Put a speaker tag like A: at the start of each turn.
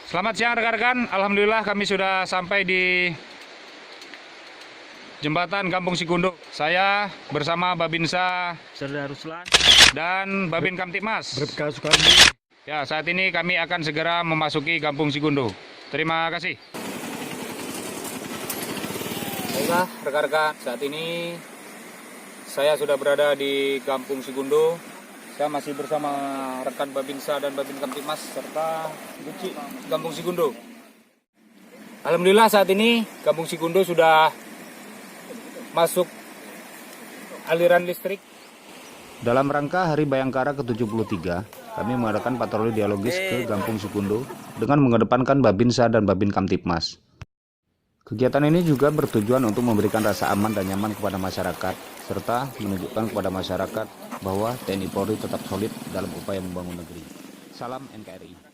A: Selamat siang rekan-rekan, alhamdulillah kami sudah sampai di jembatan Kampung Sikundo. Saya bersama Babinsa
B: Serda Ruslan
A: dan Babin Kamtipmas.
B: Bribka Soekardi.
A: Ya, saat ini kami akan segera memasuki Kampung Sikundo. Terima kasih. Baiklah rekan-rekan, saat ini saya sudah berada di Kampung Sikundo. Saya masih bersama rekan Babinsa dan Babin Kamtipmas serta Buci Kampung Sikundo. Alhamdulillah saat ini Kampung Sikundo sudah masuk aliran listrik. Dalam rangka Hari Bayangkara ke-73, kami mengadakan patroli dialogis ke Kampung Sikundo dengan mengedepankan Babinsa dan Babin Kamtipmas. Kegiatan ini juga bertujuan untuk memberikan rasa aman dan nyaman kepada masyarakat, serta menunjukkan kepada masyarakat bahwa TNI Polri tetap solid dalam upaya membangun negeri. Salam NKRI.